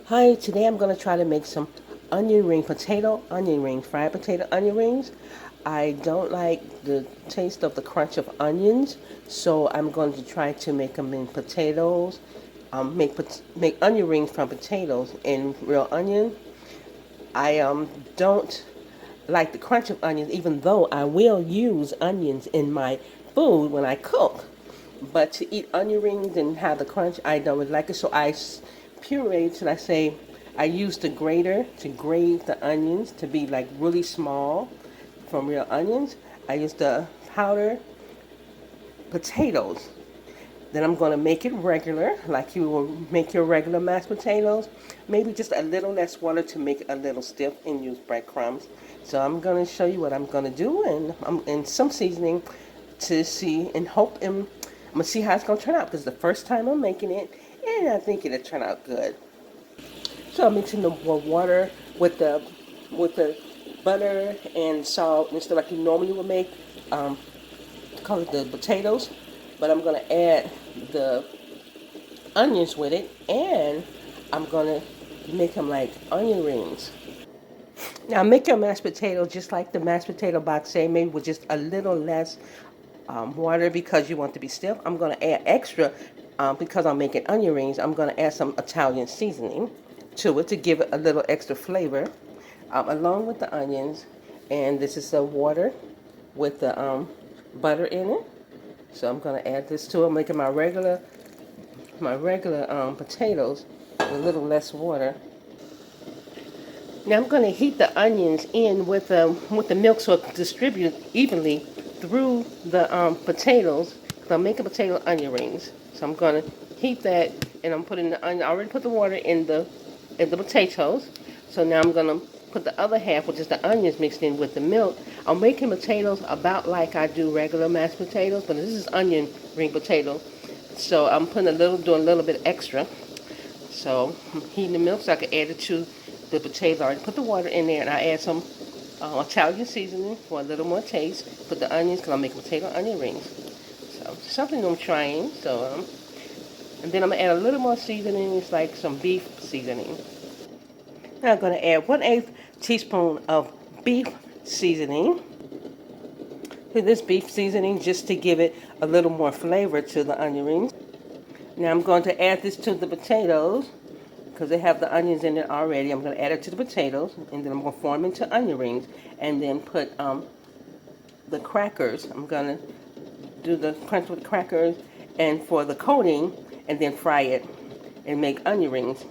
Hi, today I'm going to try to make some potato onion rings, fried potato onion rings. I don't like the taste of the crunch of onions, so I'm going to try to make them in potatoes. Make onion rings from potatoes and real onion. I don't like the crunch of onions, even though I will use onions in my food when I cook. But to eat onion rings and have the crunch, I don't really like it. So pureed, should I say, I use the grater to grate the onions to be like really small from real onions. I use the powder potatoes. Then I'm going to make it regular, like you will make your regular mashed potatoes. Maybe just a little less water to make it a little stiff and use breadcrumbs. So I'm going to show you what I'm going to do and some seasoning to see and hope and I'm going to see how it's going to turn out because it's the first time I'm making it and I think it'll turn out good. So I'm mixing the water with the butter and salt and stuff like you normally would make. Um, Call it the potatoes, but I'm gonna add the onions with it, and I'm gonna make them like onion rings. Now make your mashed potato just like the mashed potato box, say maybe with just a little less water because you want to be stiff. I'm gonna add extra because I'm making onion rings. I'm gonna add some Italian seasoning to it to give it a little extra flavor, along with the onions. And this is the water with the butter in it. So I'm gonna add this to it. I'm making my regular potatoes with a little less water. Now I'm gonna heat the onions in with the milk so it distributes evenly through the potatoes. So I'm making potato onion rings. So I'm gonna heat that and I'm putting the onion. I already put the water in the potatoes. So now I'm gonna put the other half, which is the onions mixed in with the milk. I'm making potatoes about like I do regular mashed potatoes, but this is onion ring potato. So I'm doing a little bit extra. So I'm heating the milk so I can add it to the potatoes. I already put the water in there and I add some Italian seasoning for a little more taste. Put the onions because I'm making potato onion rings. So something I'm trying. And then I'm gonna add a little more seasoning. It's like some beef seasoning. Now I'm gonna add 1/8 teaspoon of beef seasoning to this beef seasoning just to give it a little more flavor to the onion rings. Now I'm going to add this to the potatoes because they have the onions in it already. I'm going to add it to the potatoes and then I'm going to form into onion rings and then put the crackers. I'm going to do the crunch with crackers and for the coating and then fry it and make onion rings.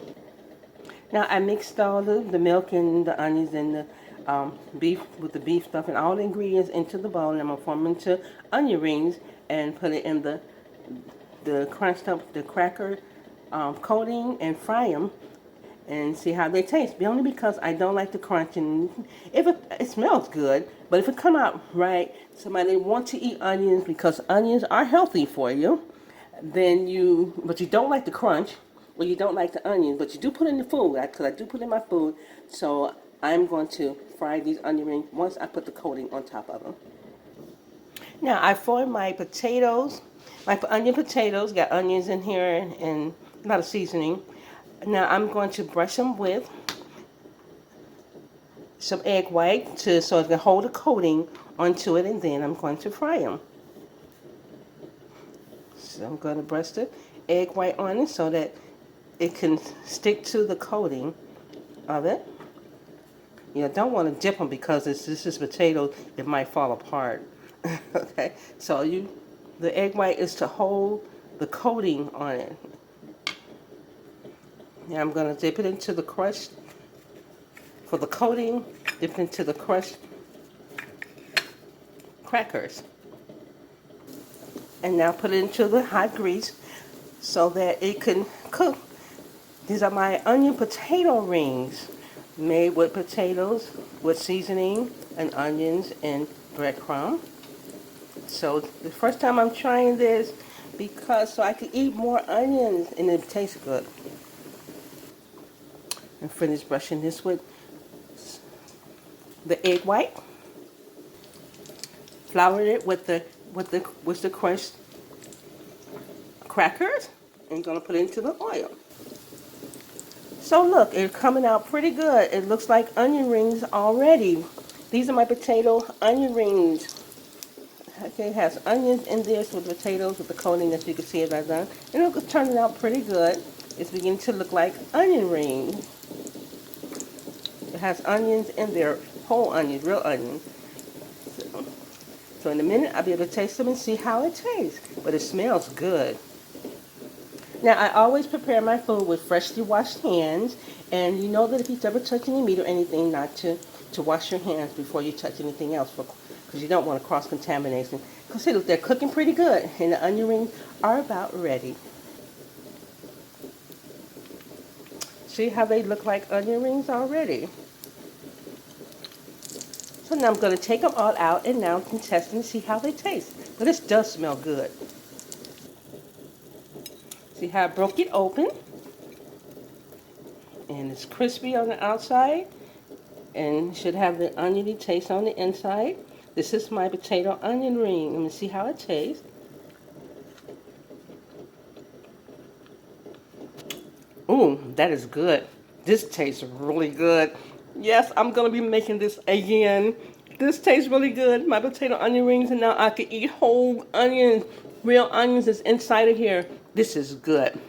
Now I mixed all the milk and the onions and the beef with the beef stuff and all the ingredients into the bowl and I'm going to form into onion rings and put it in the crunched up the cracker coating and fry them and see how they taste. But only because I don't like the crunch and if it smells good, but if it come out right, somebody want to eat onions because onions are healthy for you, but you don't like the crunch or you don't like the onions, but you do put in the food because I do put in my food. So I'm going to fry these onion rings once I put the coating on top of them. Now I formed my onion potatoes, got onions in here and a lot of seasoning. Now I'm going to brush them with some egg white so it can hold a coating onto it and then I'm going to fry them. So I'm going to brush the egg white on it so that it can stick to the coating of it. You don't want to dip them because this is potato, it might fall apart. Okay, so the egg white is to hold the coating on it. Now I'm going to dip it into the crushed, for the coating, dip it into the crushed crackers. And now put it into the hot grease so that it can cook. These are my onion potato rings made with potatoes with seasoning and onions and breadcrumb. So the first time I'm trying this so I can eat more onions and it tastes good. And finish brushing this with the egg white. Flour it with the crushed crackers and gonna put it into the oil. So look, it's coming out pretty good. It looks like onion rings already. These are my potato onion rings. Okay, it has onions in this with potatoes with the coating that you can see as I've done. And it's turning out pretty good. It's beginning to look like onion rings. It has onions in there, whole onions, real onions. So in a minute, I'll be able to taste them and see how it tastes. But it smells good. Now, I always prepare my food with freshly washed hands. And you know that if you ever touch any meat or anything, not to wash your hands before you touch anything else, because you don't want to cross-contamination. Because look, they're cooking pretty good, and the onion rings are about ready. See how they look like onion rings already? So now I'm going to take them all out, and now I can test them and see how they taste. But this does smell good. See how I broke it open? And it's crispy on the outside, and should have the oniony taste on the inside. This is my potato onion ring. Let me see how it tastes. Ooh, that is good. This tastes really good. Yes, I'm going to be making this again. This tastes really good. My potato onion rings, and now I can eat whole onions. Real onions is inside of here. This is good.